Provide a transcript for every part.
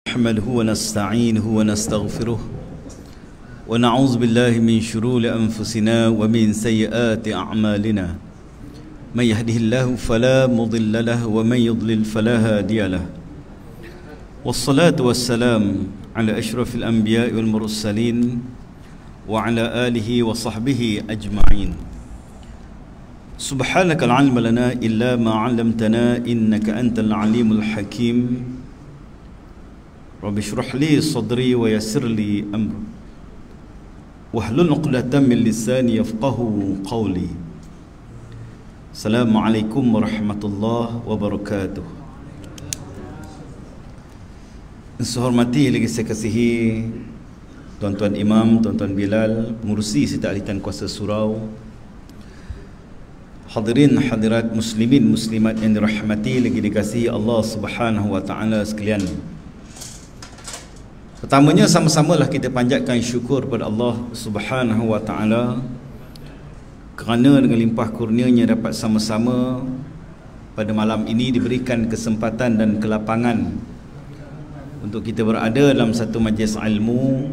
نحمده ونستعينه ونستغفره ونعوذ بالله من شرور أنفسنا ومن سيئات أعمالنا من يهده الله فلا مضل له ومن يضلل فلا هادي له والصلاة والسلام على أشرف الأنبياء والمرسلين وعلى آله وصحبه أجمعين سبحانك لا علم لنا إلا ما علمتنا إنك أنت العليم الحكيم رب اشرح لي صدري ويسر لي أمري واحلل عقدة من لساني يفقهوا قولي. Assalamualaikum warahmatullahi wabarakatuh. Sehormati lagi saya kasihi tuan-tuan imam, tuan-tuan Bilal, pengurusi serta ahli kuasa surau, hadirin hadirat muslimin muslimat yang dirahmati lagi dikasihi Allah Subhanahu wa taala sekalian. Pertamanya sama-samalah kita panjatkan syukur kepada Allah Subhanahu wa taala kerana dengan limpah kurnianya dapat sama-sama pada malam ini diberikan kesempatan dan kelapangan untuk kita berada dalam satu majlis ilmu.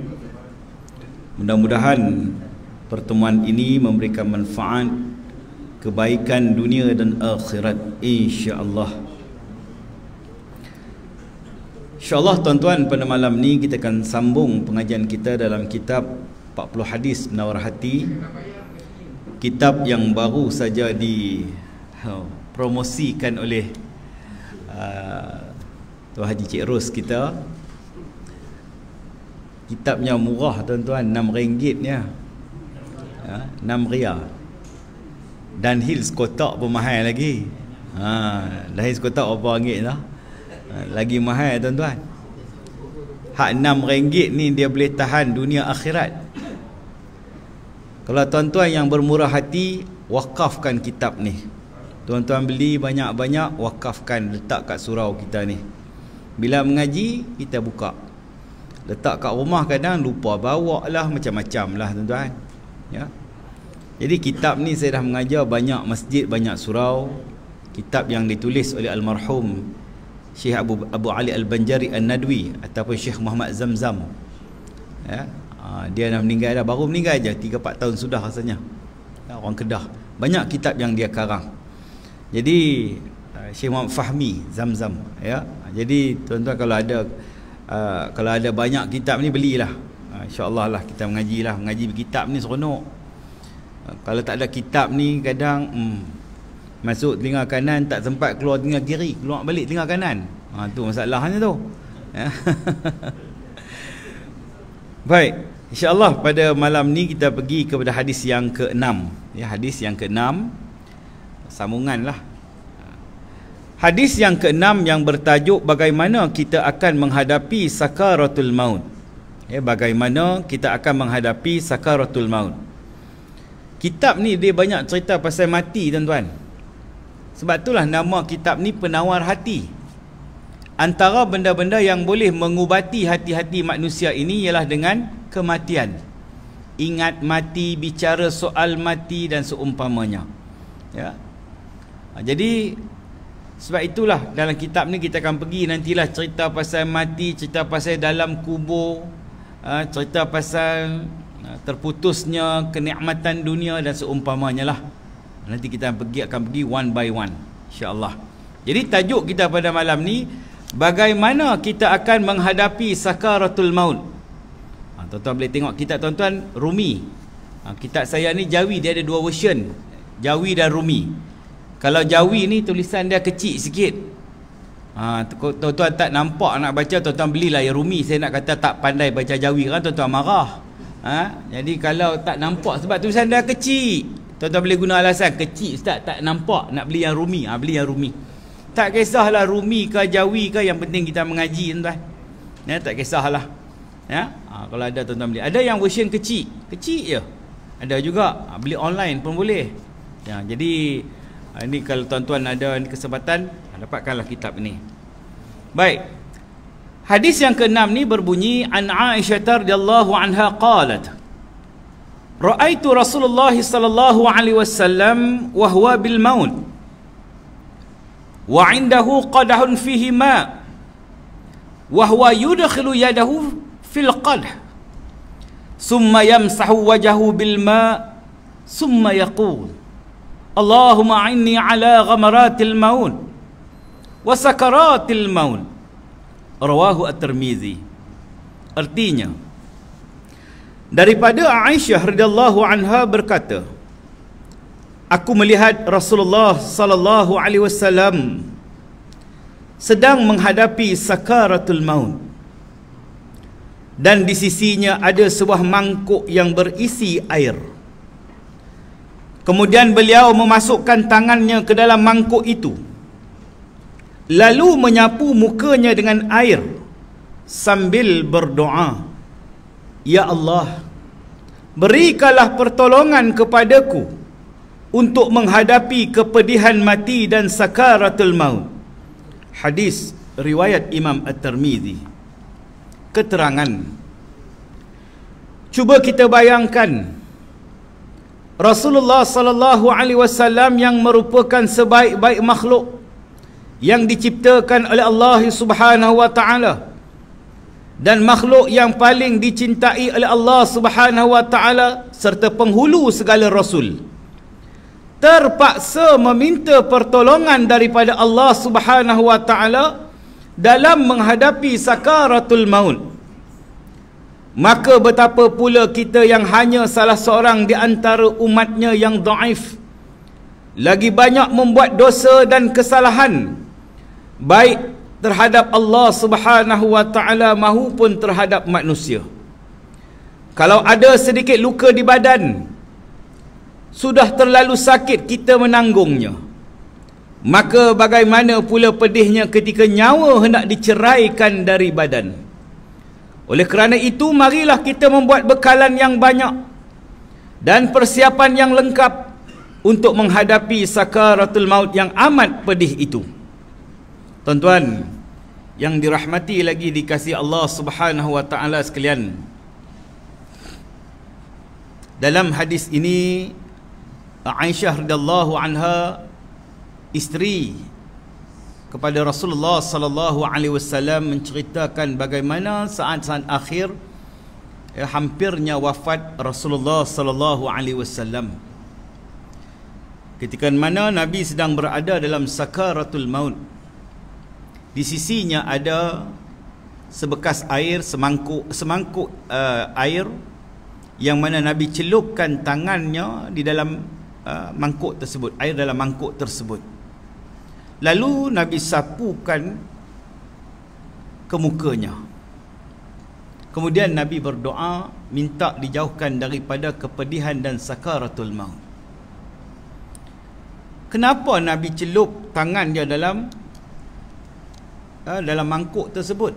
Mudah-mudahan pertemuan ini memberikan manfaat, kebaikan dunia dan akhirat, insya-Allah. InsyaAllah tuan-tuan, pada malam ni kita akan sambung pengajian kita dalam kitab 40 hadis penawar hati, kitab yang baru saja dipromosikan oleh Tuan Haji Cik Ros kita. Kitabnya murah tuan-tuan, RM6 nya, 6 riyal. Dan Hills kotak pun mahal lagi. Dan Hills kotak berapa ringgit dah? Lagi mahal tuan-tuan. Hak RM6 ni dia boleh tahan dunia akhirat. Kalau tuan-tuan yang bermurah hati, wakafkan kitab ni. Tuan-tuan beli banyak-banyak, wakafkan, letak kat surau kita ni. Bila mengaji, kita buka. Letak kat rumah kadang lupa bawa lah, macam-macam lah tuan-tuan, ya. Jadi kitab ni saya dah mengajar banyak masjid, banyak surau. Kitab yang ditulis oleh almarhum Syekh Abu Ali Al-Banjari An-Nadwi ataupun Syekh Muhammad Zamzam, ya. Dia dah meninggal dah, baru meninggal aja 3-4 tahun sudah rasanya, ya, orang Kedah. Banyak kitab yang dia karang. Jadi Syekh Muhammad Fahmi Zamzam, ya. Jadi tuan-tuan kalau ada banyak kitab ni belilah. InsyaAllah lah kita mengajilah. Mengaji kitab ni seronok. Kalau tak ada kitab ni kadang masuk telinga kanan tak sempat keluar telinga kiri, keluar balik telinga kanan. Tu masalahnya tu. Baik, insya-Allah pada malam ni kita pergi kepada hadis yang ke-6. Ya, hadis yang ke-6, sambunganlah. Hadis yang ke-6 yang bertajuk bagaimana kita akan menghadapi sakaratul maut. Ya, bagaimana kita akan menghadapi sakaratul maut. Kitab ni dia banyak cerita pasal mati tuan-tuan. Sebab itulah nama kitab ni Penawar Hati. Antara benda-benda yang boleh mengubati hati-hati manusia ini ialah dengan kematian. Ingat mati, bicara soal mati dan seumpamanya. Ya. Jadi sebab itulah dalam kitab ni kita akan pergi nantilah cerita pasal mati, cerita pasal dalam kubur, cerita pasal terputusnya kenikmatan dunia dan seumpamanya lah. Nanti kita akan pergi one by one, insya-Allah. Jadi tajuk kita pada malam ni, bagaimana kita akan menghadapi sakaratul maut. Tuan-tuan boleh tengok kitab tuan-tuan Rumi. Kitab saya ni Jawi, dia ada 2 version, Jawi dan Rumi. Kalau Jawi ni tulisan dia kecil sikit. Tuan-tuan tak nampak nak baca, tuan-tuan belilah yang Rumi. Saya nak kata tak pandai baca Jawi kan tuan-tuan marah. Jadi kalau tak nampak sebab tulisan dia kecil, tuan-tuan boleh guna alasan kecil ustaz tak nampak, nak beli yang Rumi. Beli yang Rumi. Tak kisahlah Rumi ke Jawi ke, yang penting kita mengaji tuan-tuan. Ya, tak kisahlah. Ya. Kalau ada tuan-tuan beli. Ada yang version kecil je. Ada juga beli online pun boleh. Ya, jadi ini kalau tuan-tuan ada kesempatan, dapatkanlah kitab ini. Baik. Hadis yang ke-6 ni berbunyi, an Aisyah radhiyallahu anha qalat, ra'aitu Rasulullah sallallahu alaihi wasallam wa huwa bil maut wa 'indahu qadahun fihi ma wa huwa yudkhilu yadahu fil qadah summa yamsahu wajahu bil ma' summa yaqul Allahumma inni ala ghamaratil maut wa sakaratil maut. Rawahu At-Tirmizi. Artinya, daripada Aisyah radhiyallahu anha berkata, aku melihat Rasulullah sallallahu alaihi wasallam sedang menghadapi sakaratul maut, dan di sisinya ada sebuah mangkuk yang berisi air. Kemudian beliau memasukkan tangannya ke dalam mangkuk itu, lalu menyapu mukanya dengan air sambil berdoa, ya Allah, berikanlah pertolongan kepadaku untuk menghadapi kepedihan mati dan sakaratul maut. Hadis riwayat Imam At-Tirmizi. Keterangan, cuba kita bayangkan Rasulullah sallallahu alaihi wasallam yang merupakan sebaik-baik makhluk yang diciptakan oleh Allah Subhanahu wa taala, dan makhluk yang paling dicintai oleh Allah Subhanahu wa taala serta penghulu segala rasul, terpaksa meminta pertolongan daripada Allah Subhanahu wa taala dalam menghadapi sakaratul maut. Maka betapa pula kita yang hanya salah seorang di antara umatnya yang dhaif, lagi banyak membuat dosa dan kesalahan, baik terhadap Allah Subhanahu wa taala maupun terhadap manusia. Kalau ada sedikit luka di badan, sudah terlalu sakit kita menanggungnya. Maka bagaimana pula pedihnya ketika nyawa hendak diceraikan dari badan. Oleh kerana itu, marilah kita membuat bekalan yang banyak dan persiapan yang lengkap untuk menghadapi sakaratul maut yang amat pedih itu. Tuan-tuan yang dirahmati lagi dikasihi Allah Subhanahu wa taala sekalian, dalam hadis ini Aisyah radhiyallahu anha, isteri kepada Rasulullah sallallahu alaihi wasallam, menceritakan bagaimana saat-saat akhir hampirnya wafat Rasulullah sallallahu alaihi wasallam, ketika mana Nabi sedang berada dalam sakaratul maut. Di sisinya ada sebekas air, semangkuk air yang mana Nabi celupkan tangannya di dalam mangkuk tersebut, air dalam mangkuk tersebut. Lalu Nabi sapukan ke mukanya. Kemudian Nabi berdoa minta dijauhkan daripada kepedihan dan sakaratul maut. Kenapa Nabi celup tangan dia dalam mangkuk tersebut?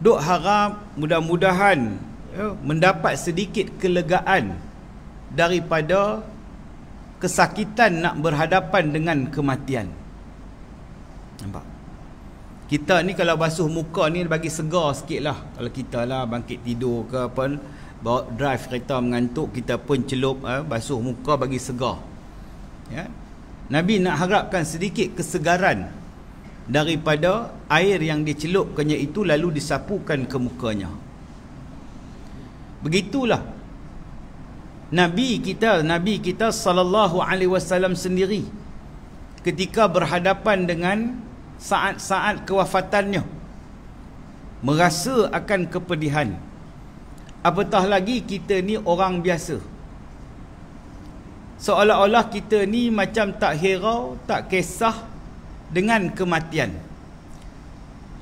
Duk harap mudah-mudahan mendapat sedikit kelegaan daripada kesakitan nak berhadapan dengan kematian. Nampak? Kita ni kalau basuh muka ni bagi segar sikit lah. Kalau kita lah bangkit tidur ke apa, bawa drive kereta mengantuk, kita pun celup basuh muka bagi segar. Ya? Nabi nak harapkan sedikit kesegaran daripada air yang dicelupkannya itu lalu disapukan ke mukanya. Begitulah Nabi kita sallallahu alaihi wasallam sendiri ketika berhadapan dengan saat-saat kewafatannya merasa akan kepedihan. Apatah lagi kita ni orang biasa. Seolah-olah kita ni macam tak hirau, tak kisah dengan kematian.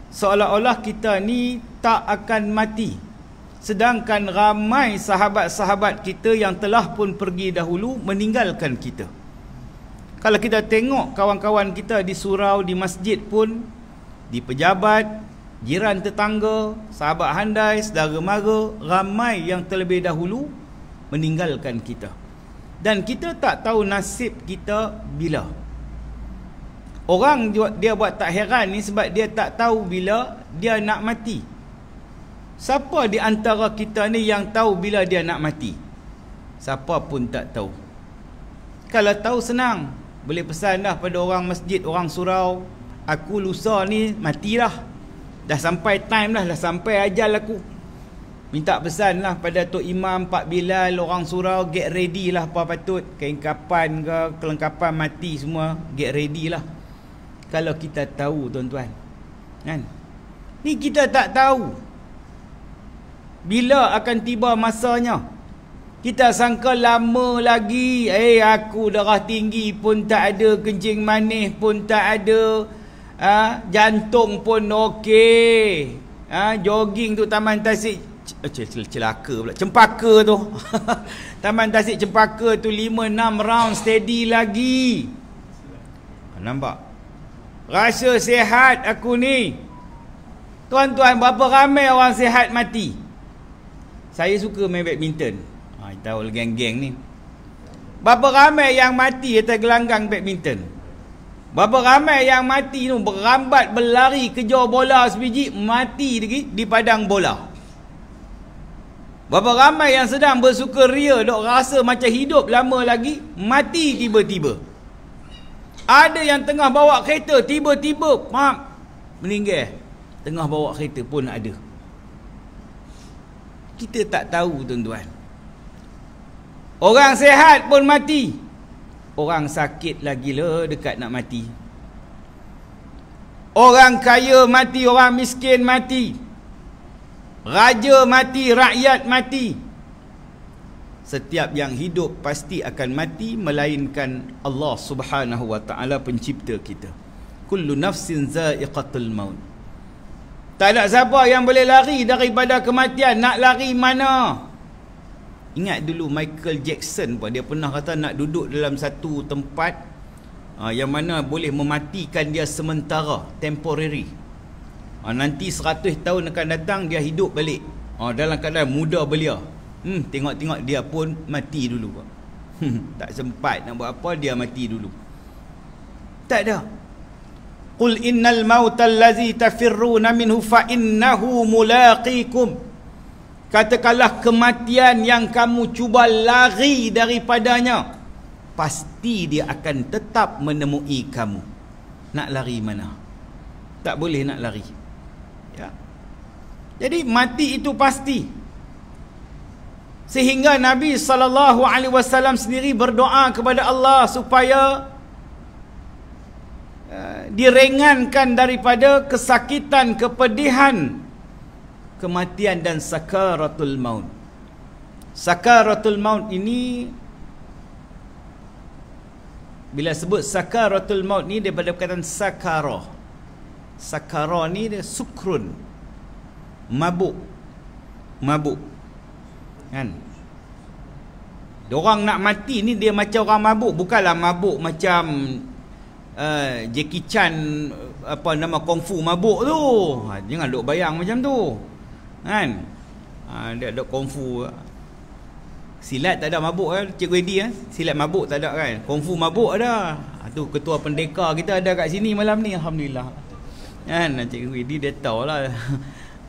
Seolah-olah kita ni tak akan mati. Sedangkan ramai sahabat-sahabat kita yang telah pun pergi dahulu meninggalkan kita. Kalau kita tengok kawan-kawan kita di surau, di masjid pun, di pejabat, jiran tetangga, sahabat handai, saudara mara, ramai yang terlebih dahulu meninggalkan kita. Dan kita tak tahu nasib kita bila. Orang dia buat tak heran ni sebab dia tak tahu bila dia nak mati. Siapa di antara kita ni yang tahu bila dia nak mati? Siapa pun tak tahu. Kalau tahu senang, boleh pesan dah pada orang masjid, orang surau, aku lusa ni matilah. Dah sampai time lah, dah sampai ajal aku. Minta pesan lah pada Tok Imam, Pak Bilal, orang surau, get ready lah apa patut. Kain kapan ke, kelengkapan mati semua, get ready lah. Kalau kita tahu tuan-tuan, kan? Ni kita tak tahu bila akan tiba masanya. Kita sangka lama lagi. Aku darah tinggi pun tak ada, kencing manis pun tak ada, jantung pun okey, jogging tu Taman Tasik celaka pula, Cempaka tu Taman Tasik Cempaka tu 5-6 round steady lagi. Nampak? Rasa sihat aku ni. Tuan-tuan, berapa ramai orang sihat mati? Saya suka main badminton. Tahu geng-geng ni. Berapa ramai yang mati atas gelanggang badminton? Berapa ramai yang mati tu berambat berlari kejar bola sebiji, mati lagi di padang bola. Berapa ramai yang sedang bersukaria, dok rasa macam hidup lama lagi, mati tiba-tiba. Ada yang tengah bawa kereta, tiba-tiba meninggal. Tengah bawa kereta pun ada. Kita tak tahu tuan-tuan. Orang sehat pun mati. Orang sakit lagi lah dekat nak mati. Orang kaya mati, orang miskin mati. Raja mati, rakyat mati. Setiap yang hidup pasti akan mati, melainkan Allah Subhanahu wa ta'ala pencipta kita. Kullu nafsin za'iqatul maut. Tak ada siapa yang boleh lari daripada kematian. Nak lari mana? Ingat dulu Michael Jackson pun, dia pernah kata nak duduk dalam satu tempat yang mana boleh mematikan dia sementara, temporary. Nanti 100 tahun akan datang dia hidup balik, dalam keadaan muda belia. Tengok-tengok dia pun mati dulu. Tak sempat nak buat apa, dia mati dulu. Tak ada. Qul innal mautal ladzi tafirruna minhu fa innahu mulaqikum. Katakanlah kematian yang kamu cuba lari daripadanya, pasti dia akan tetap menemui kamu. Nak lari mana? Tak boleh nak lari. Ya. Jadi mati itu pasti. Sehingga Nabi SAW sendiri berdoa kepada Allah supaya diringankan daripada kesakitan, kepedihan kematian dan sakaratul maut. Sakaratul maut ini, bila sebut sakaratul maut ni daripada perkataan sakarah. Sakarah ni dia sukrun, mabuk. Mabuk, kan? Diorang nak mati ni dia macam orang mabuk. Bukanlah mabuk macam Jackie Chan, apa nama, kungfu mabuk tu. Jangan duk bayang macam tu, kan? Dia ada kungfu. Silat tak ada mabuk kan, Cikgu Edi kan? Silat mabuk tak ada kan? Kungfu mabuk ada. Tu ketua pendekar kita ada kat sini malam ni, alhamdulillah. Kan, Cikgu Edi dia tahulah.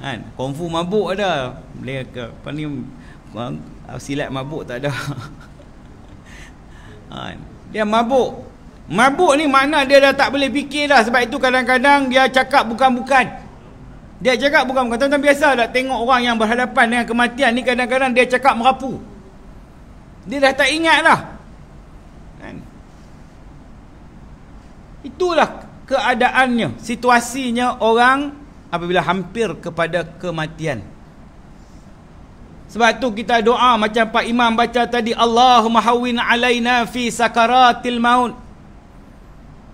Kan, kungfu mabuk ada. Boleh ke apa ni, silat mabuk tak ada. Dia mabuk. Mabuk ni makna dia dah tak boleh fikir dah. Sebab itu kadang-kadang dia cakap bukan-bukan. Dia cakap bukan-bukan. Tuan-tuan biasa tak tengok orang yang berhadapan dengan kematian ni, kadang-kadang dia cakap merapu. Dia dah tak ingat dah. Kan? Itulah keadaannya, situasinya orang apabila hampir kepada kematian. Sebab tu kita doa macam Pak Imam baca tadi, Allahumma hawwin alaina fi sakaratil maut.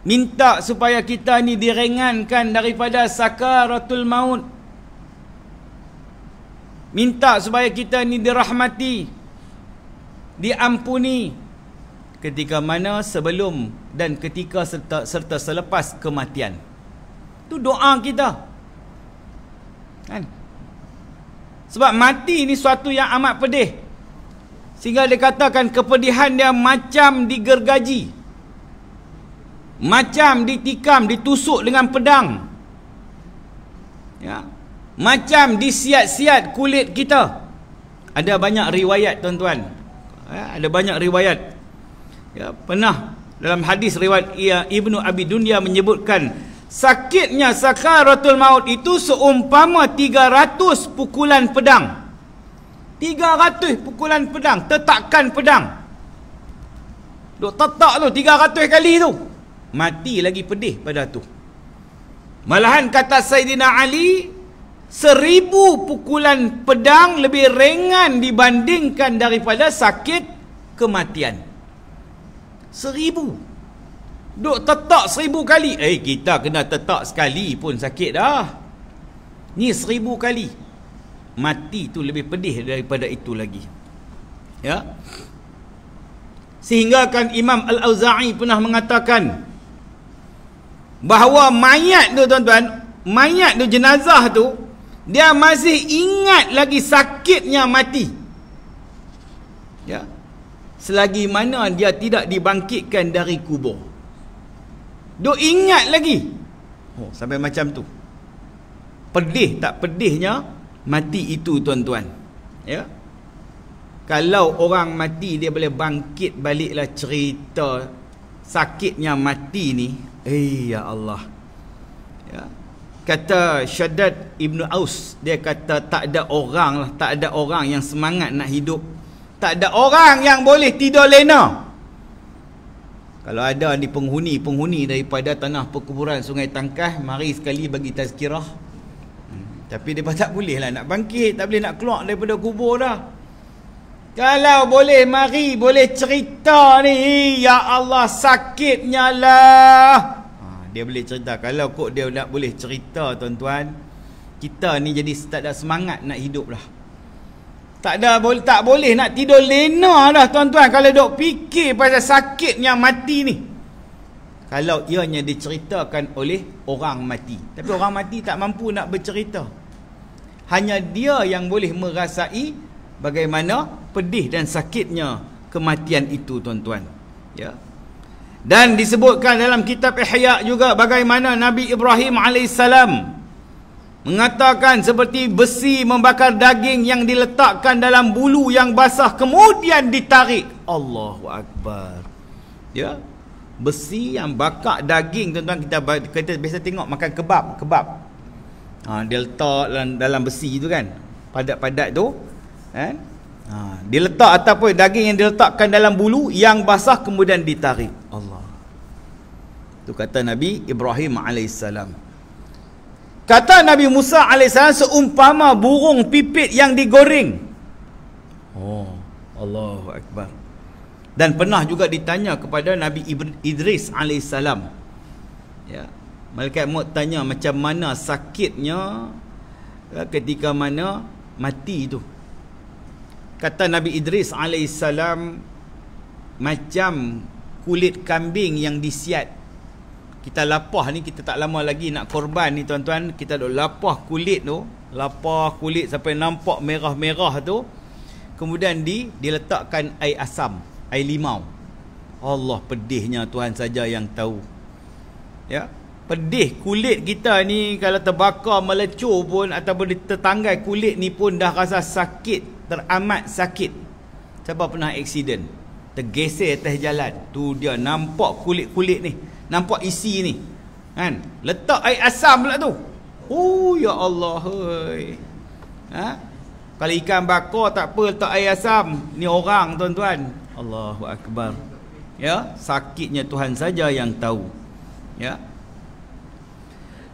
Minta supaya kita ni diringankan daripada sakaratul maut. Minta supaya kita ni dirahmati, diampuni ketika mana, sebelum dan ketika serta selepas kematian. Itu doa kita, kan? Sebab mati ni suatu yang amat pedih, sehingga dikatakan kepedihan dia macam digergaji, macam ditikam, ditusuk dengan pedang, ya, macam disiat-siat kulit kita. Ada banyak riwayat tuan-tuan, ya, ada banyak riwayat, ya, pernah dalam hadis riwayat Ibnu Abi Dunya menyebutkan sakitnya sakaratul maut itu seumpama 300 pukulan pedang. 300 pukulan pedang, tetakan pedang. Duk tetak tu 300 kali tu. Mati lagi pedih pada tu. Malahan kata Sayyidina Ali, 1000 pukulan pedang lebih ringan dibandingkan daripada sakit kematian. 1000. Duk tetak 1000 kali. Kita kena tetak sekali pun sakit dah. Ni 1000 kali. Mati tu lebih pedih daripada itu lagi. Ya. Sehingga kan Imam Al-Auza'i pernah mengatakan bahawa mayat tu tuan-tuan, mayat tu, jenazah tu, dia masih ingat lagi sakitnya mati. Ya. Selagi mana dia tidak dibangkitkan dari kubur. Duk ingat lagi. Sampai macam tu. Pedih tak pedihnya mati itu tuan-tuan. Ya. Kalau orang mati dia boleh bangkit baliklah cerita sakitnya mati ni. Ya Allah. Ya. Kata Syaddad Ibn Aus, dia kata tak ada orang yang semangat nak hidup. Tak ada orang yang boleh tidur lena. Kalau ada di penghuni daripada tanah perkuburan Sungai Tangkah, mari sekali bagi tazkirah. Tapi dia tak boleh lah nak bangkit, tak boleh nak keluar daripada kubur dah. Kalau boleh, mari boleh cerita ni. Ya Allah, sakitnya lah. Dia boleh cerita. Kalau kok dia nak boleh cerita tuan-tuan, kita ni jadi tak ada semangat nak hidup lah. Tak boleh nak tidur lena dah tuan-tuan kalau duk fikir pasal sakitnya mati ni. Kalau ianya diceritakan oleh orang mati. Tapi orang mati tak mampu nak bercerita. Hanya dia yang boleh merasai bagaimana pedih dan sakitnya kematian itu tuan-tuan. Ya. Dan disebutkan dalam kitab Ihya juga bagaimana Nabi Ibrahim alaihissalam mengatakan seperti besi membakar daging yang diletakkan dalam bulu yang basah kemudian ditarik. Allahu Akbar. Ya. Besi yang bakar daging tuan-tuan, kita biasa tengok makan kebab. Dia letak dalam besi tu kan. Padat-padat tu kan. Dia letak ataupun daging yang diletakkan dalam bulu yang basah kemudian ditarik. Allah. Itu kata Nabi Ibrahim alaihissalam. Kata Nabi Musa alaihissalam seumpama burung pipit yang digoreng. Allahu Akbar. Dan pernah juga ditanya kepada Nabi Idris alaihissalam. Ya. Malaikat maut tanya macam mana sakitnya ketika mana mati itu. Kata Nabi Idris alaihissalam macam kulit kambing yang disiat. Kita lapah ni, kita tak lama lagi nak korban ni tuan-tuan, kita dah lapah kulit tu, lapah kulit sampai nampak merah-merah tu, kemudian diletakkan air asam, air limau. Allah, pedihnya Tuhan saja yang tahu. Ya, pedih kulit kita ni kalau terbakar melecur pun ataupun tertanggai kulit ni pun dah rasa sakit, teramat sakit. Siapa pernah aksiden tergeser atas jalan tu, dia nampak kulit-kulit ni, nampak isi ni kan, letak air asam pula tu. Ya Allah, kalau ikan bakar tak apa letak air asam, ni orang tuan-tuan. Allahu Akbar. Ya, sakitnya Tuhan saja yang tahu. Ya.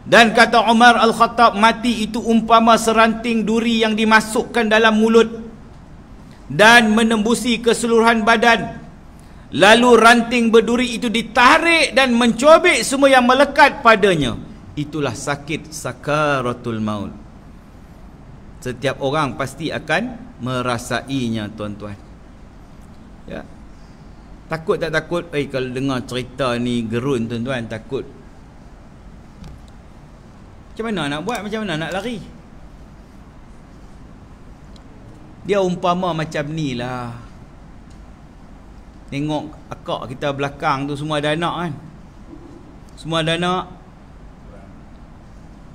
Dan kata Umar Al-Khattab, mati itu umpama seranting duri yang dimasukkan dalam mulut dan menembusi keseluruhan badan. Lalu ranting berduri itu ditarik dan mencobek semua yang melekat padanya. Itulah sakit sakaratul maut. Setiap orang pasti akan merasainya tuan-tuan. Ya. Takut tak takut? Kalau dengar cerita ni gerun tuan-tuan, takut. Macam mana nak buat? Macam mana nak lari? Dia umpama macam ni lah. Tengok akak kita belakang tu semua ada anak kan. Semua ada anak.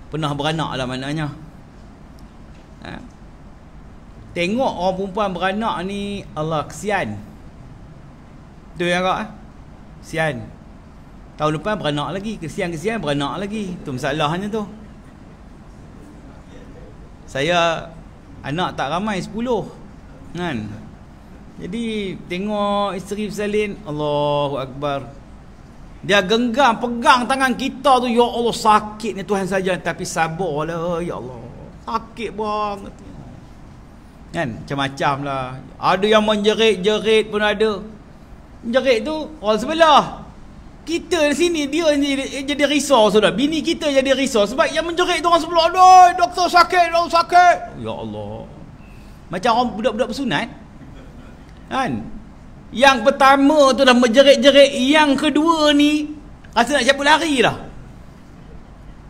Pernah beranak lah maknanya. Tengok orang perempuan beranak ni, Allah, kesian. Tu yang kak, kesian. Tahun depan beranak lagi, kesian-kesian beranak lagi. Tu masalahnya tu. Saya anak tak ramai 10 kan. Jadi tengok isteri bersalin, Allahu Akbar. Dia genggam pegang tangan kita tu, ya Allah sakitnya Tuhan saja, tapi sabarlah ya Allah. Sakit banget. Kan macam-macam lah. Ada yang menjerit-jerit pun ada. Jerit tu orang sebelah. Kita di sini dia jadi risau sudah. Bini kita jadi risau sebab yang menjerit tu orang sebelah. Aduh, doktor sakit, doktor sakit. Ya Allah. Macam orang budak-budak bersunat. Kan? Yang pertama tu dah menjerit-jerit, yang kedua ni rasa nak cabut lari dah.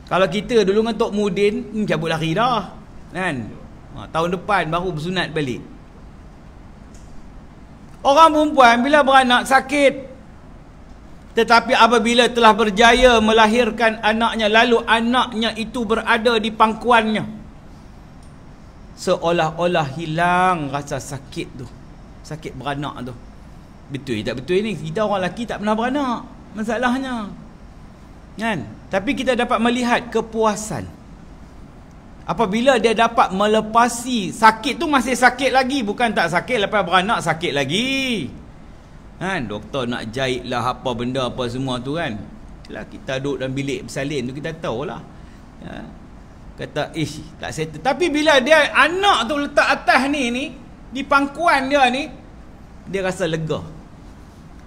Kalau kita dulu dengan Tok Mudin, cabut lari dah. Kan? Tahun depan baru bersunat balik. Orang perempuan bila beranak sakit. Tetapi apabila telah berjaya melahirkan anaknya, lalu anaknya itu berada di pangkuannya, seolah-olah hilang rasa sakit tu. Sakit beranak tu. Betul tak betul ni? Kita orang lelaki tak pernah beranak. Masalahnya. Kan? Tapi kita dapat melihat kepuasan. Apabila dia dapat melepasi sakit tu, masih sakit lagi. Bukan tak sakit, lepas beranak sakit lagi. Kan, doktor nak jahit lah apa benda apa semua tu kan. Itulah kita duduk dalam bilik bersalin tu kita tahulah. Ya. Kata tak settle. Tapi bila dia anak tu letak atas ni di pangkuan dia ni, dia rasa lega.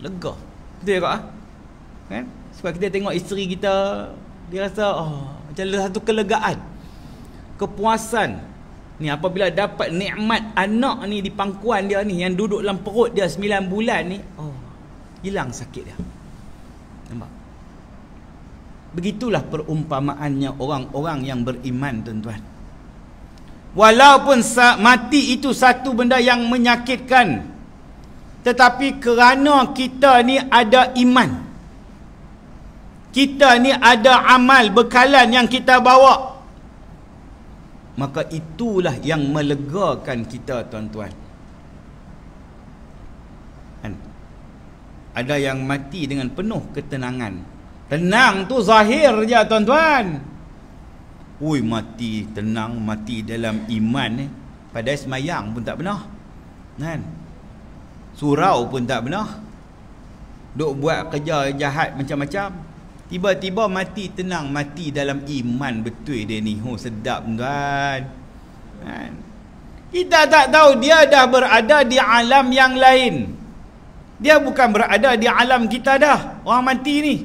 Lega. Betul tak ah? Kan? Sebab kita tengok isteri kita, dia rasa macam satu kelegaan. Kepuasan. Ni apabila dapat nikmat anak ni di pangkuan dia ni, yang duduk dalam perut dia 9 bulan ni, hilang sakit dia. Nampak? Begitulah perumpamaannya orang-orang yang beriman, tuan-tuan. Walaupun mati itu satu benda yang menyakitkan, tetapi kerana kita ni ada iman, kita ni ada amal bekalan yang kita bawa, maka itulah yang melegakan kita, tuan-tuan. Kan? Ada yang mati dengan penuh ketenangan. Tenang tu zahir je, tuan-tuan. Ui, mati tenang, mati dalam iman ni. Padahal semayang pun tak pernah. Kan? Surau pun tak pernah. Duk buat kerja jahat macam-macam. Tiba-tiba mati tenang, mati dalam iman betul dia ni. Sedap tuan. Kan? Kita tak tahu dia dah berada di alam yang lain. Dia bukan berada di alam kita dah, orang mati ni.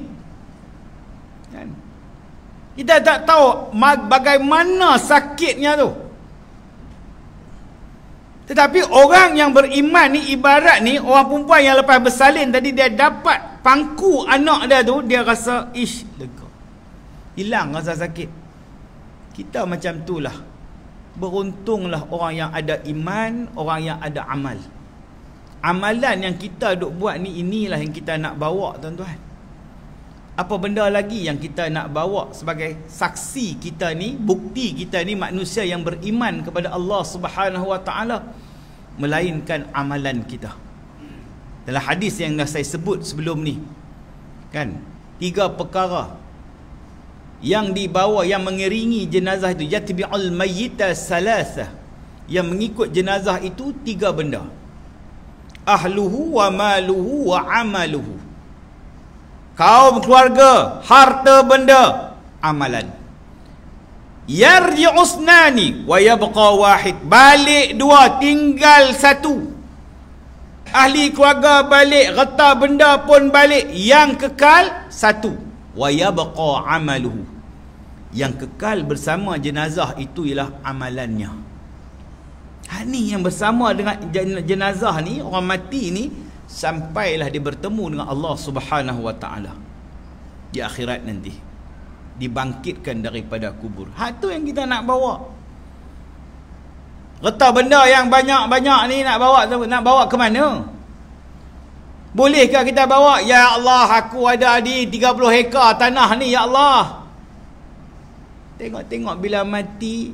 Kan? Kita tak tahu bagaimana sakitnya tu. Tetapi orang yang beriman ni, ibarat ni orang perempuan yang lepas bersalin tadi, dia dapat pangku anak dia tu, dia rasa lega. Hilang rasa sakit. Kita macam itulah. Beruntunglah orang yang ada iman, orang yang ada amal. Amalan yang kita duk buat ni, inilah yang kita nak bawa, tuan-tuan. Apa benda lagi yang kita nak bawa sebagai saksi kita ni, bukti kita ni manusia yang beriman kepada Allah Subhanahu Wa Taala, melainkan amalan kita. Dalam hadis yang dah saya sebut sebelum ni, kan, 3 perkara yang dibawa, yang mengiringi jenazah itu, yatbi'ul mayyita salasah, yang mengikut jenazah itu 3 benda. Ahluhu wa maluhu wa amaluhu. Kaum keluarga, harta benda, amalan. Yarji'usnani wa yabqa wahid. Balik 2, tinggal 1. Ahli keluarga balik, harta benda pun balik, yang kekal 1. Wa yabqa amaluhu. Yang kekal bersama jenazah itu ialah amalannya. Ni yang bersama dengan jenazah ni, orang mati ni, sampailah dia bertemu dengan Allah Subhanahu Wa Taala di akhirat nanti, dibangkitkan daripada kubur. Tu yang kita nak bawa. Harta benda yang banyak-banyak ni nak bawa ke mana? Bolehkah kita bawa? Ya Allah, aku ada di 30 hektar tanah ni, ya Allah. Tengok-tengok bila mati,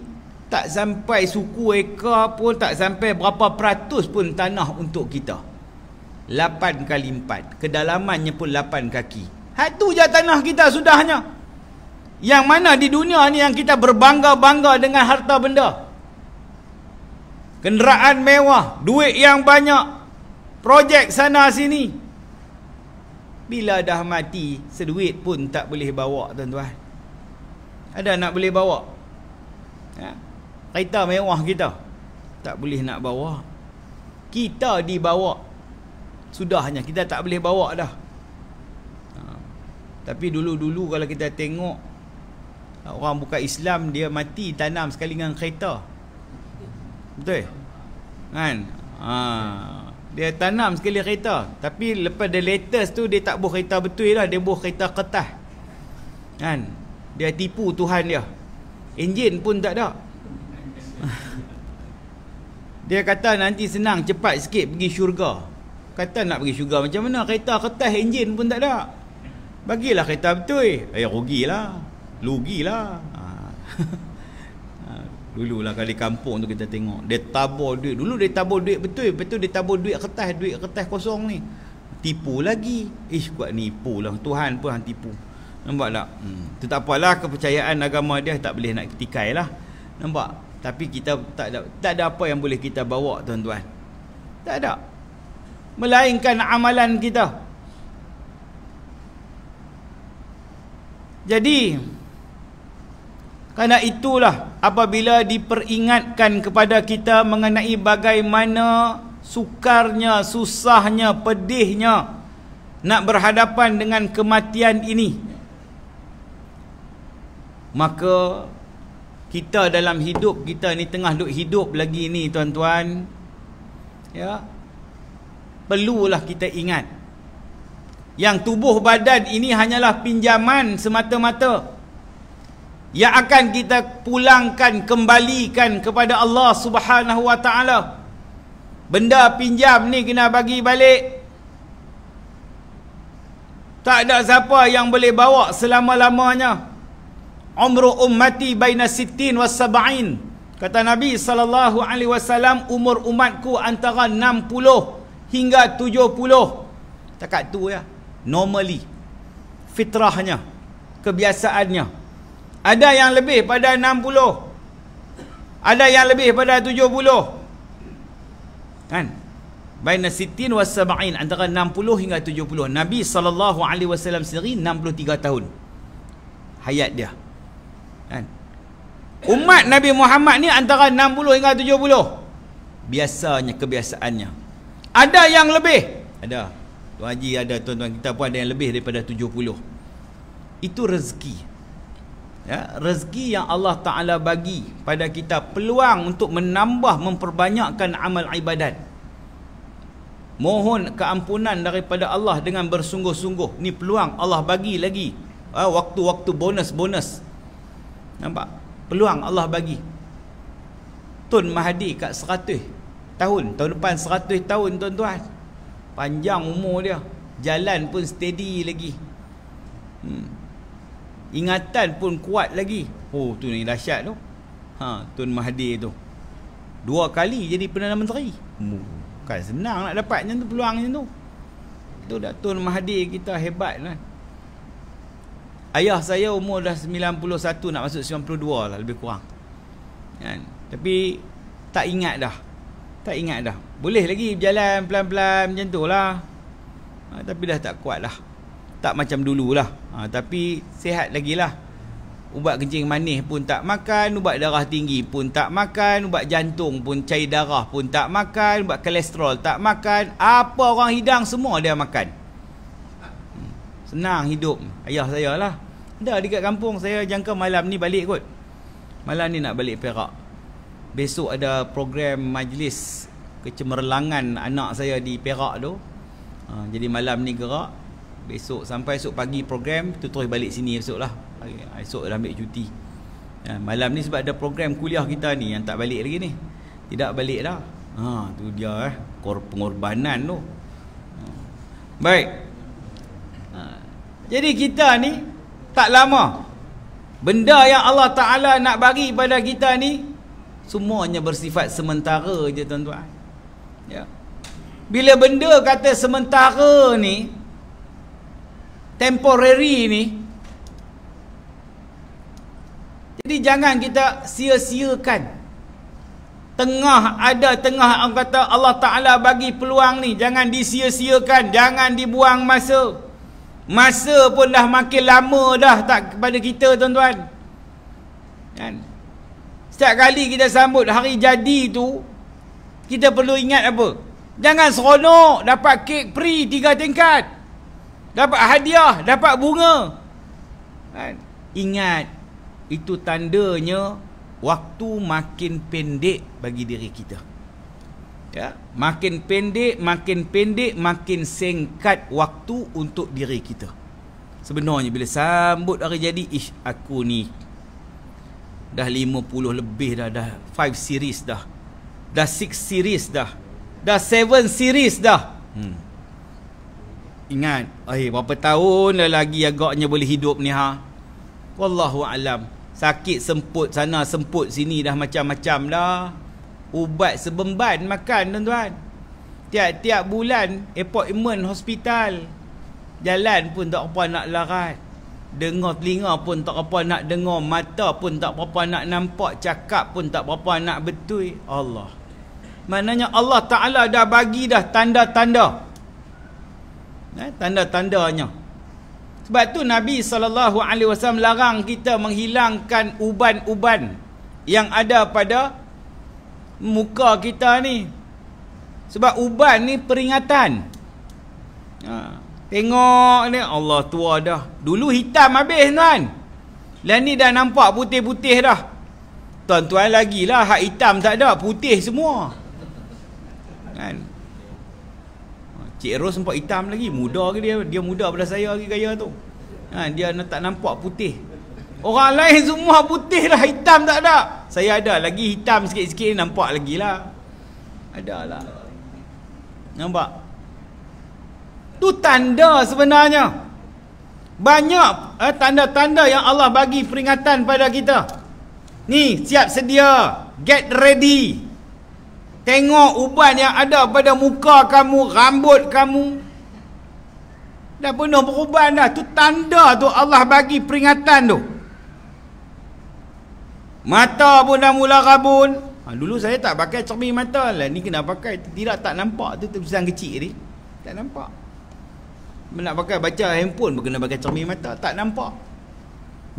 tak sampai suku ekar pun, tak sampai berapa peratus pun tanah untuk kita. 8 kali 4, kedalamannya pun 8 kaki. Satu je tanah kita sudahnya. Yang mana di dunia ni yang kita berbangga-bangga dengan harta benda. Kenderaan mewah, duit yang banyak, projek sana sini. Bila dah mati, seduit pun tak boleh bawa, tuan-tuan. Ada nak boleh bawa? Ya? Kereta mewah kita tak boleh nak bawa. Kita dibawa. Sudahnya kita tak boleh bawa dah. Tapi dulu-dulu kalau kita tengok orang bukan Islam, dia mati tanam sekali dengan kereta. Betul? Kan? Dia tanam sekali kereta. Tapi lepas the latest tu, dia tak buh kereta betul lah. Dia buh kereta kertas. Kan? Dia tipu Tuhan dia. Enjin pun tak ada. Dia kata nanti senang, cepat sikit pergi syurga. Kata nak pergi syurga macam mana? Kereta kertas, enjin pun tak ada. Bagilah kereta betul. Rugilah. Lugilah. Dulu lah kali kampung tu kita tengok, dia tabur duit. Dulu dia tabur duit betul. Lepas tu dia tabur duit kertas kosong ni. Tipu lagi. Kuat nipu lah. Tuhan pun hang tipu. Nampak tak? Tu tak apalah, kepercayaan agama dia tak boleh nak tikai lah. Nampak? Tapi kita tak ada apa yang boleh kita bawa, tuan-tuan. Tak ada. Melainkan amalan kita. Jadi kerana itulah apabila diperingatkan kepada kita mengenai bagaimana sukarnya, susahnya, pedihnya nak berhadapan dengan kematian ini, maka kita dalam hidup kita ni tengah hidup lagi ni, tuan-tuan, ya, perlulah kita ingat yang tubuh badan ini hanyalah pinjaman semata-mata yang akan kita pulangkan, kembalikan kepada Allah Subhanahu wa ta'ala. Benda pinjam ni kena bagi balik. Tak ada siapa yang boleh bawa selama-lamanya. Umru ummati baina sittin wa sab'in. Kata Nabi SAW, umur umatku antara 60 hingga 70. Takat tu ya. Normally. Fitrahnya. Kebiasaannya. Ada yang lebih pada 60. Ada yang lebih pada 70. Kan? Baina sittin wa sab'in, antara 60 hingga 70. Nabi SAW sendiri 63 tahun hayat dia. Kan? Umat Nabi Muhammad ni antara 60 hingga 70. Biasanya, kebiasaannya. Ada yang lebih. Ada. Tuan Haji ada, tuan-tuan kita pun ada yang lebih daripada 70. Itu rezeki. Ya, rezeki yang Allah Ta'ala bagi pada kita, peluang untuk menambah, memperbanyakkan amal ibadat. Mohon keampunan daripada Allah dengan bersungguh-sungguh. Ni peluang Allah bagi lagi. Waktu-waktu bonus-bonus. Nampak? Peluang Allah bagi. Tun Mahathir kat 100 tahun. Tahun depan 100 tahun, tuan-tuan. Panjang umur dia. Jalan pun steady lagi. Ingatan pun kuat lagi. Oh, tu ni dahsyat tu. Tun Mahathir tu 2 kali jadi Perdana Menteri. Bukan senang nak dapat macam tu, peluang macam tu. Itu dah Tun Mahathir kita hebat lah. Ayah saya umur dah 91, nak masuk 92 lah, lebih kurang. Kan? Tapi tak ingat dah. Tak ingat dah. Boleh lagi berjalan pelan-pelan macam tu lah. Tapi dah tak kuat lah. Tak macam dululah. Tapi sihat lagi lah. Ubat kencing manis pun tak makan. Ubat darah tinggi pun tak makan. Ubat jantung pun, cair darah pun tak makan. Ubat kolesterol tak makan. Apa orang hidang semua dia makan. Senang hidup. Ayah saya lah. Dah dekat kampung saya jangka malam ni balik kot. Malam ni nak balik Perak. Besok ada program majlis kecemerlangan anak saya di Perak tu. Jadi malam ni gerak. Besok sampai esok pagi program tu, terus balik sini esok lah. Esok dah ambil cuti. Malam ni sebab ada program kuliah kita ni yang tak balik lagi ni. Tidak balik dah. Tu dia pengorbanan tu. Baik. Jadi kita ni tak lama. Benda yang Allah Ta'ala nak bagi pada kita ni semuanya bersifat sementara je, tuan-tuan. Ya. Bila benda kata sementara ni, temporary ni. Jadi jangan kita sia-siakan. Tengah orang kata Allah Ta'ala bagi peluang ni, jangan disia-siakan, jangan dibuang masa. Masa pun dah makin lama dah tak kepada kita, tuan-tuan. Kan? Setiap kali kita sambut hari jadi tu, kita perlu ingat apa? Jangan seronok dapat kek free 3 tingkat, dapat hadiah, dapat bunga. Kan? Ingat, itu tandanya waktu makin pendek bagi diri kita. Ya, makin pendek, makin singkat waktu untuk diri kita. Sebenarnya bila sambut hari jadi, aku ni dah 50 lebih dah 5 series dah 6 series dah 7 series dah. Ingat, berapa tahun lagi agaknya boleh hidup ni ha. Wallahu alam. Sakit semput sana, semput sini, dah macam-macam dah. Ubat sebemban makan, tuan-tuan. Tiap-tiap bulan appointment hospital. Jalan pun tak apa nak larat. Dengar telinga pun tak apa nak dengar. Mata pun tak apa nak nampak. Cakap pun tak apa nak betul. Allah. Maknanya Allah Ta'ala dah bagi dah tanda-tanda. Tanda-tandanya. Sebab tu Nabi SAW larang kita menghilangkan uban-uban yang ada pada muka kita ni. Sebab uban ni peringatan. Tengok ni, Allah tua dah. Dulu hitam habis, tuan. Lah ni dah nampak putih-putih dah. Tuan-tuan lagi lah, hak hitam tak ada, putih semua. Kan? Cik Ros sempat hitam lagi. Muda ke dia? Dia muda pada saya lagi gaya tu. Dia tak nampak putih. Orang lain semua putih lah, hitam tak ada. Saya ada lagi hitam sikit-sikit, nampak lagi lah. Ada lah. Nampak? Tu tanda sebenarnya. Banyak tanda-tanda yang Allah bagi peringatan pada kita. Ni, siap sedia. Get ready. Tengok uban yang ada pada muka kamu, rambut kamu. Dah penuh beruban dah. Tu tanda tu Allah bagi peringatan tu. Mata pun dah mula rabun. Dulu saya tak pakai cermin mata lah. Ni kena pakai. Tidak tak nampak tu tulisan kecil ni. Tak nampak. Nak pakai baca handphone pun kena pakai cermin mata. Tak nampak.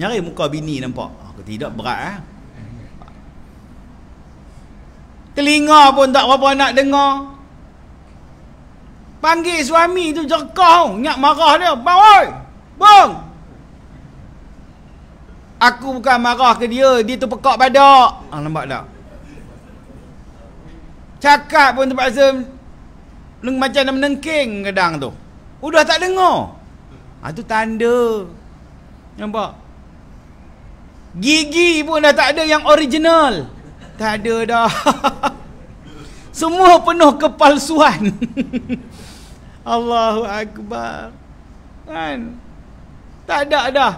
Nyari muka bini nampak. Tidak berat Telinga pun tak apa nak dengar. Panggil suami tu jerkah, ingat marah dia. Bang, oi! Bang! Aku bukan marah ke dia, dia tu pekak badak. Nampak tak? Cakap pun terpaksa macam nak menengking kadang tu. Udah tak dengar. Tu tanda. Nampak? Gigi pun dah tak ada yang original. Tak ada dah. Semua penuh kepalsuan. Allahu Akbar. Kan? Tak ada dah.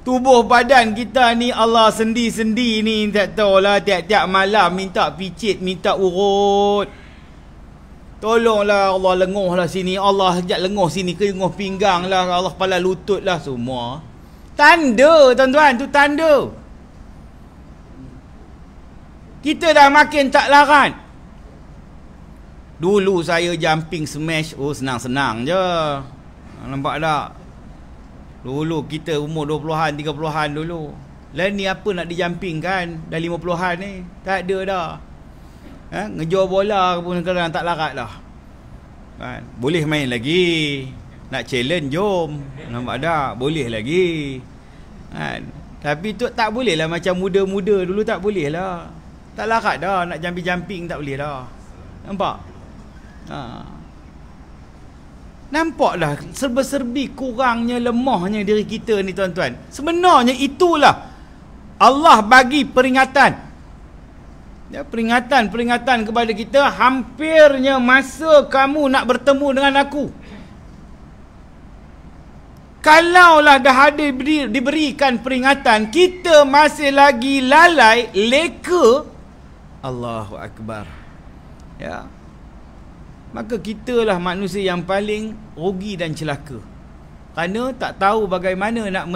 Tubuh badan kita ni Allah sendi-sendi ni, tak tahulah, tiap-tiap malam minta picit, minta urut. Tolonglah Allah, lenguhlah sini, Allah sekejap lenguh sini, ke lenguh pinggang lah, Allah kepala lutut lah, semua. Tanda, tuan-tuan, tu tanda. Kita dah makin tak larat. Dulu saya jumping smash, senang-senang je. Nampak tak? Dulu kita umur 20-an, 30-an dulu. Lain ni apa nak di-jumping kan? Dah 50-an ni. Tak ada dah. Ngejar bola pun kadang tak larat dah. Kan? Boleh main lagi. Nak challenge jom. Nampak tak? Boleh lagi. Kan? Tapi tu tak boleh lah macam muda-muda dulu, tak boleh lah. Tak larat dah. Nak jumping-jumping tak boleh dah. Nampak? Nampaklah serba-serbi kurangnya, lemahnya diri kita ni, tuan-tuan. Sebenarnya itulah Allah bagi peringatan. Ya, peringatan kepada kita, hampirnya masa kamu nak bertemu dengan aku. Kalaulah dah ada diberikan peringatan, kita masih lagi lalai, leka, Allahu Akbar. Ya. maka kitalah manusia yang paling rugi dan celaka. Kerana tak tahu bagaimana nak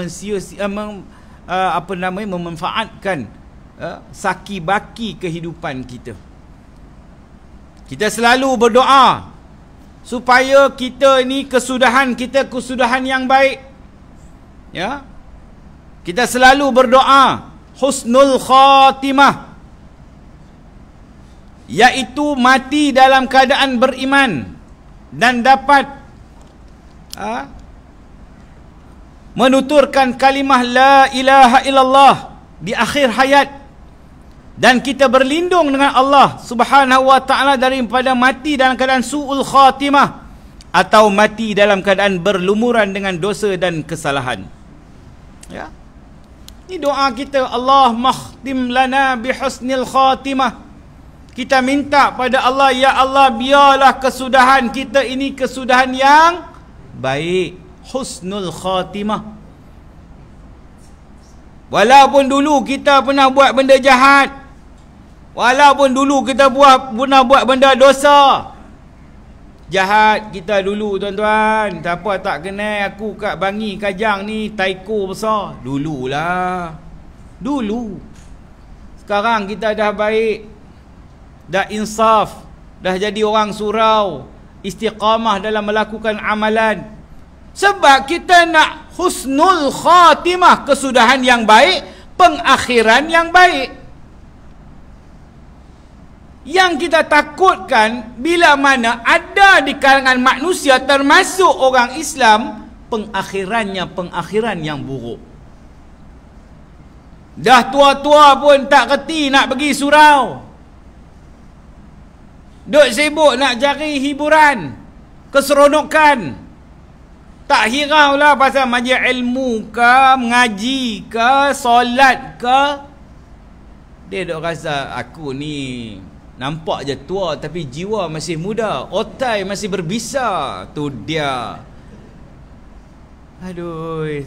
memanfaatkan saki baki kehidupan kita. Kita selalu berdoa supaya kita ni kesudahan kita kesudahan yang baik. Ya. Kita selalu berdoa husnul khatimah, iaitu mati dalam keadaan beriman dan dapat menuturkan kalimah la ilaha illallah di akhir hayat, dan kita berlindung dengan Allah Subhanahu wa taala daripada mati dalam keadaan suul khatimah atau mati dalam keadaan berlumuran dengan dosa dan kesalahan. Ya. Ini doa kita, Allah makhtim lana bihusnil khatimah. Kita minta pada Allah, ya Allah, biarlah kesudahan kita ini kesudahan yang baik, husnul khatimah. Walaupun dulu kita pernah buat benda jahat, walaupun dulu kita pernah buat benda dosa jahat kita dulu, tuan-tuan. Siapa tak kenal aku kat Bangi Kajang ni, taiko besar. Dululah. Dulu. Sekarang kita dah baik, dah insaf, dah jadi orang surau, istiqamah dalam melakukan amalan. Sebab kita nak husnul khatimah, kesudahan yang baik, pengakhiran yang baik. Yang kita takutkan bila mana ada di kalangan manusia termasuk orang Islam, pengakhiran yang buruk. Dah tua-tua pun tak reti nak pergi surau, duk sibuk nak cari hiburan, keseronokan. Tak hirau lah pasal majlis ilmu ke, mengaji ke, solat ke. Dia duk rasa aku ni nampak je tua tapi jiwa masih muda, otai masih berbisa. Tu dia. Aduh.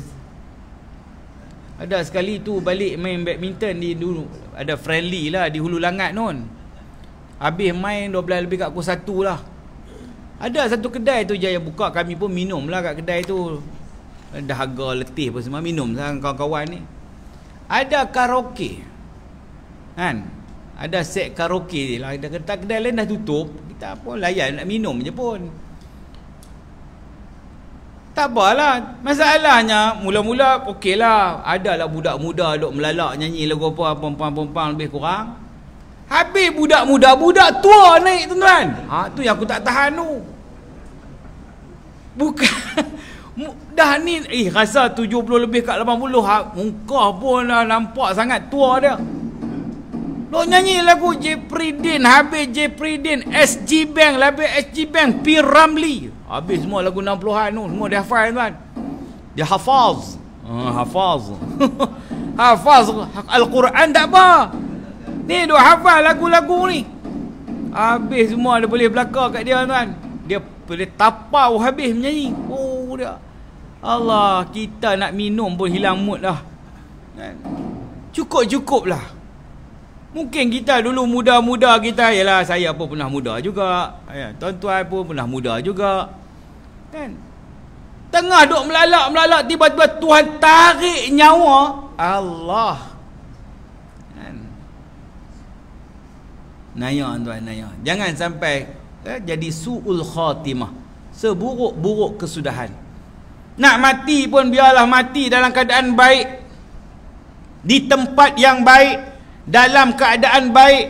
Ada sekali tu balik main badminton di dulu, ada friendly lah di Hulu Langat nun. Habis main 12 lebih kat pukul 1 lah. Ada satu kedai tu Jaya buka, kami pun minum lah kat kedai tu. Dahaga letih pun semua minum lah kawan-kawan ni. Ada karaoke kan, ada set karaoke lah. Kedai lain dah tutup, kita pun layan nak minum je pun. Tak apalah. Masalahnya mula-mula okey lah, adalah budak muda duk melalak nyanyi lagu apa, perempuan-perempuan lebih kurang. Habis budak muda, budak tua naik, tuan-tuan. Tu yang aku tak tahan tu. Bukan dah ni rasa 70 lebih kat 80, muka pun dah nampak sangat tua dia. Duk nyanyi lagu Jepridin, habis Jepridin, SG Bank, habis SG Bank, P. Ramlee. Habis semua lagu 60-an tu, semua dia hafal, tuan. Dia hafaz. Hafaz. Hafaz Al-Quran tak apa. Ni duk hafal lagu-lagu ni. Habis semua dia boleh belakang kat dia, tuan. Dia boleh tapau habis menyanyi. Oh dia. Allah, kita nak minum pun hilang mood dah. Cukup-cukup lah. Mungkin kita dulu muda-muda kita, yalah saya pun pernah muda juga. Tuan-tuan pun pernah muda juga. Kan? Tengah duk melalak-melalak, tiba-tiba Tuhan tarik nyawa. Allah. Naya, tuan, naya. Jangan sampai jadi su'ul khatimah, seburuk-buruk kesudahan. Nak mati pun biarlah mati dalam keadaan baik, di tempat yang baik, dalam keadaan baik,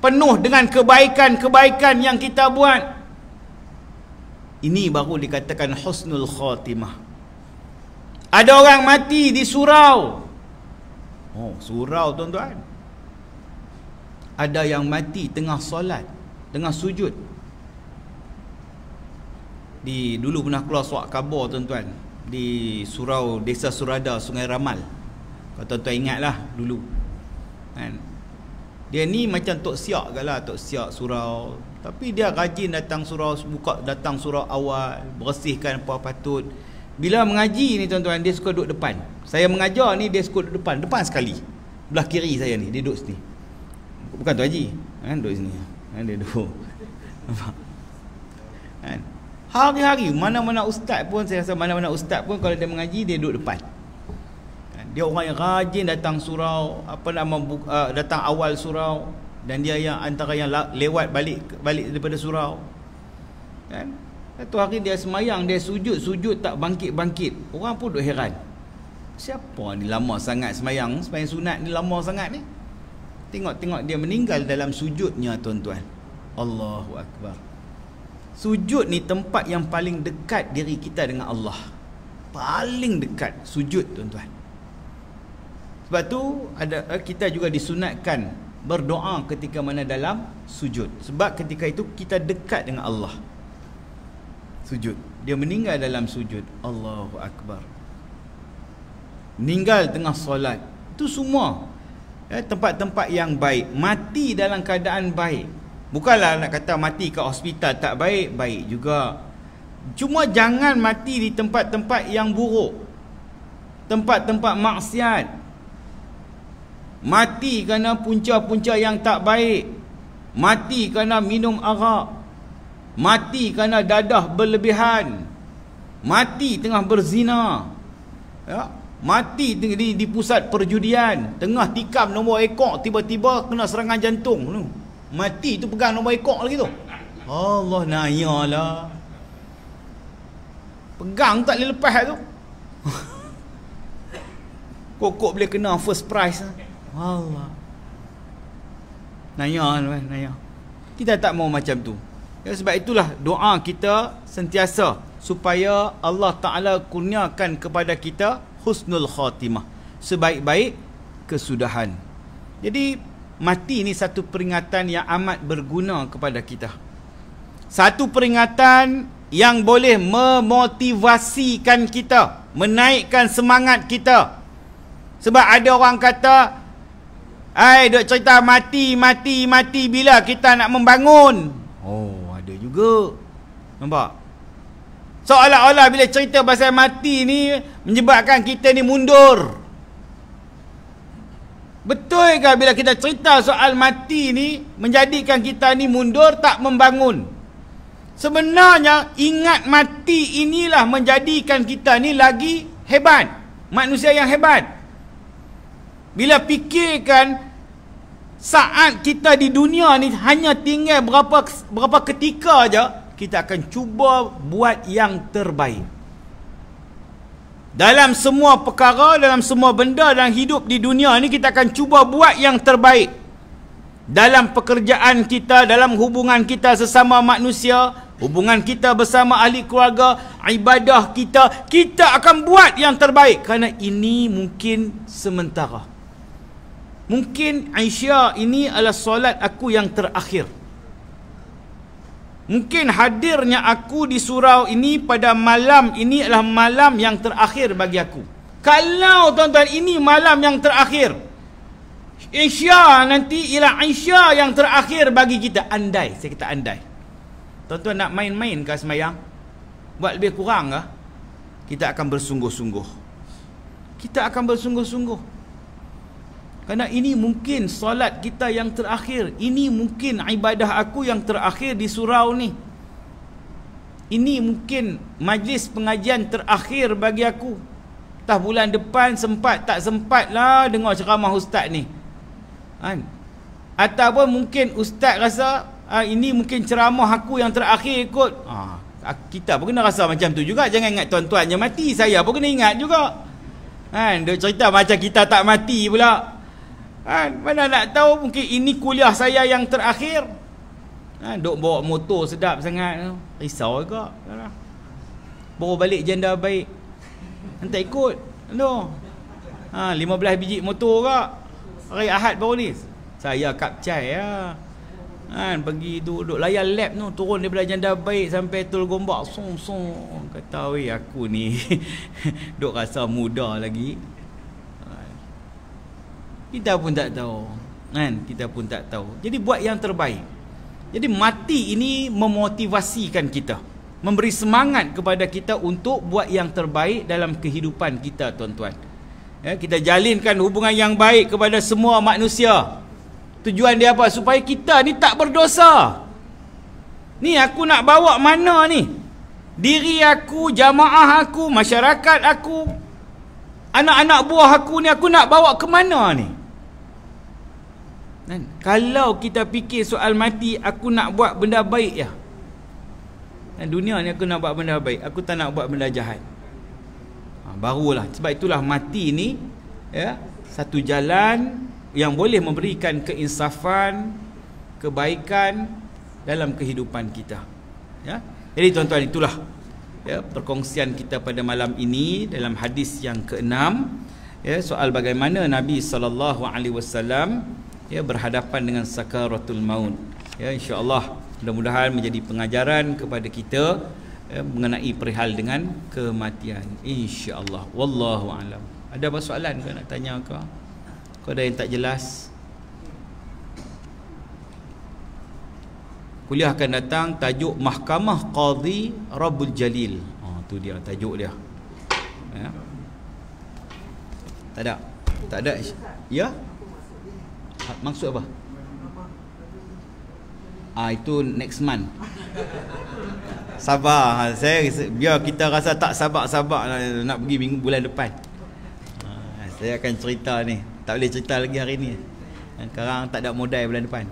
penuh dengan kebaikan-kebaikan yang kita buat. Ini baru dikatakan husnul khatimah. Ada orang mati di surau. Oh, surau, tuan-tuan. Ada yang mati tengah solat, tengah sujud. Dulu pernah keluar suak khabar, tuan-tuan, di surau Desa Surada, Sungai Ramal. Kalau tuan-tuan ingatlah dulu. Kan? Dia ni macam Tok Siak lah, Tok Siak surau. Tapi dia rajin datang surau, datang surau awal, bersihkan apa patut. Bila mengaji ni, tuan-tuan, dia suka duduk depan. Saya mengajar ni, dia suka duduk depan sekali. Belah kiri saya ni, dia duduk sini. Bukan Tuan Haji, kan, duduk sini. Kan dia duduk. Nampak? kan? Hari-hari mana-mana ustaz pun, saya rasa mana-mana ustaz pun kalau dia mengaji dia duduk depan. Dia orang yang rajin datang surau, datang awal surau, dan dia yang antara yang lewat balik daripada surau. Kan? Satu hari dia semayang, dia sujud tak bangkit-bangkit. Orang pun duk heran. Siapa ni lama sangat semayang sunat ni lama sangat ni? Tengok dia meninggal dalam sujudnya, tuan-tuan. Allahu Akbar. Sujud ni tempat yang paling dekat diri kita dengan Allah. Paling dekat sujud, tuan-tuan. Sebab tu kita juga disunatkan berdoa ketika mana dalam sujud. Sebab ketika itu kita dekat dengan Allah. Sujud. Dia meninggal dalam sujud. Allahu Akbar. Meninggal tengah solat. Itu semua tempat-tempat yang baik. Mati dalam keadaan baik. Bukanlah nak kata mati kat hospital tak baik, baik juga. Cuma jangan mati di tempat-tempat yang buruk, tempat-tempat maksiat. Mati kerana punca-punca yang tak baik. Mati kerana minum arak. Mati kerana dadah berlebihan. Mati tengah berzina. Ya? Mati di pusat perjudian, tengah tikam nombor ekor, tiba-tiba kena serangan jantung. Mati tu pegang nombor ekor lagi tu. Allah nayalah. Pegang tak boleh lepas tu. Kok boleh kena first prize. Allah. Naya. Kita tak mau macam tu. Ya, sebab itulah doa kita sentiasa supaya Allah Ta'ala kurniakan kepada kita husnul khatimah, sebaik-baik kesudahan. Jadi mati ni satu peringatan yang amat berguna kepada kita. Satu peringatan yang boleh memotivasikan kita, menaikkan semangat kita. Sebab ada orang kata, duk cerita mati bila kita nak membangun. Oh, ada juga. Nampak? Seolah-olah bila cerita pasal mati ni menyebabkan kita ni mundur. Betul ke bila kita cerita soal mati ni menjadikan kita ni mundur, tak membangun? Sebenarnya ingat mati inilah menjadikan kita ni lagi hebat, manusia yang hebat. Bila fikirkan saat kita di dunia ni hanya tinggal berapa ketika aja, kita akan cuba buat yang terbaik. Dalam semua perkara, dalam semua benda dalam hidup di dunia ni, kita akan cuba buat yang terbaik. Dalam pekerjaan kita, dalam hubungan kita sesama manusia, hubungan kita bersama ahli keluarga, ibadah kita, kita akan buat yang terbaik. Kerana ini mungkin sementara. Mungkin Aisyah ini adalah solat aku yang terakhir. Mungkin hadirnya aku di surau ini pada malam ini adalah malam yang terakhir bagi aku. Kalau tuan-tuan ini malam yang terakhir, Isya nanti ialah Isya yang terakhir bagi kita. Andai, saya kata andai, tuan-tuan nak main-main ke semayang? Buat lebih kurang ke? Kita akan bersungguh-sungguh. Kita akan bersungguh-sungguh. Kerana ini mungkin solat kita yang terakhir. Ini mungkin ibadah aku yang terakhir di surau ni. Ini mungkin majlis pengajian terakhir bagi aku. Entah bulan depan sempat tak sempat lah dengar ceramah ustaz ni. Ataupun mungkin ustaz rasa ini mungkin ceramah aku yang terakhir kot. Kita pun kena rasa macam tu juga. Jangan ingat tuan-tuan je mati, saya pun kena ingat juga. Dia cerita macam kita tak mati pula. Mana nak tahu, mungkin ini kuliah saya yang terakhir. Duk bawa motor sedap sangat, risau juga. Bawa balik janda baik, hantar ikut. 15 biji motor ke hari Ahad baru ni. Saya kapcai lah. Pergi duduk layan lab tu, turun daripada janda baik sampai Tul Gombak, song. Kata weh, aku ni duk rasa muda lagi. Kita pun tak tahu. Kita pun tak tahu. Jadi buat yang terbaik. Jadi mati ini memotivasikan kita, memberi semangat kepada kita untuk buat yang terbaik dalam kehidupan kita, tuan-tuan. Kita jalinkan hubungan yang baik kepada semua manusia. Tujuan dia apa? Supaya kita ni tak berdosa. Ni aku nak bawa mana ni? Diri aku, jamaah aku, masyarakat aku, anak-anak buah aku ni, aku nak bawa ke mana ni? Dan kalau kita fikir soal mati, aku nak buat benda baik ya. Dan dunia ni aku nak buat benda baik, aku tak nak buat benda jahat. Barulah, sebab itulah mati ni ya, satu jalan yang boleh memberikan keinsafan, kebaikan dalam kehidupan kita. Ya. Jadi tuan-tuan, itulah ya, perkongsian kita pada malam ini dalam hadis yang ke-6 ya, soal bagaimana Nabi SAW ya, berhadapan dengan sakaratul maut. Ya, insya-Allah mudah-mudahan menjadi pengajaran kepada kita ya, mengenai perihal dengan kematian, insya-Allah. Wallahu alam. Ada apa soalan ke nak tanya ke? Kau ada yang tak jelas? Kuliah akan datang tajuk Mahkamah Qadhi Rabbul Jalil. Tu dia tajuk dia. Ya. Tak ada. Tak ada. Ya? Maksud apa? Itu next month. Sabar. Saya biar kita rasa tak sabar-sabar nak pergi minggu bulan depan. Saya akan cerita ni. Tak boleh cerita lagi hari ni. Sekarang tak ada modal bulan depan.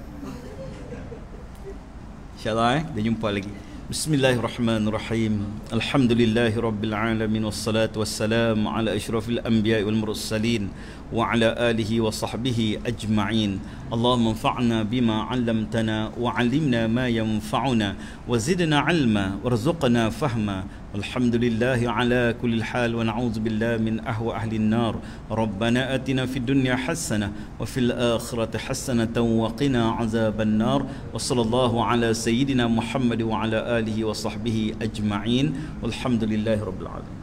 InsyaAllah kita jumpa lagi. Bismillahirrahmanirrahim. Alhamdulillahi rabbil alamin, wassalatu wassalamu ala asyrafil anbiya'i wal mursalin wa ala alihi wa sahbihi ajma'in. Allahumma anfa'na bima 'allamtana wa 'allimna ma yanfa'una wa zidna 'ilma warzuqna fahma. Alhamdulillahi ala kulli hal wa na'udzu billahi min ahwa ahli an-nar. Rabbana atina fid dunya hasanah wa fil akhirati hasanatan wa qina 'adzaban nar. Wa sallallahu ala sayyidina Muhammad wa ala alihi wa sahbihi ajma'in. Walhamdulillahi rabbil alamin.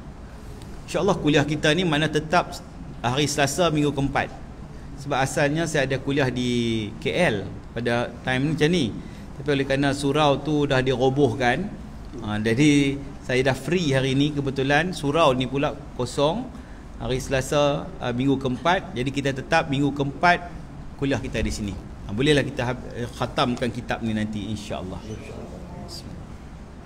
Insya-Allah kuliah kita ni mana tetap hari Selasa minggu keempat. Sebab asalnya saya ada kuliah di KL pada time macam ni. Tapi oleh kerana surau tu dah dirobohkan, jadi saya dah free hari ni kebetulan. Surau ni pula kosong hari Selasa minggu keempat. Jadi kita tetap minggu keempat kuliah kita di sini. Bolehlah kita khatamkan kitab ni nanti insya-Allah.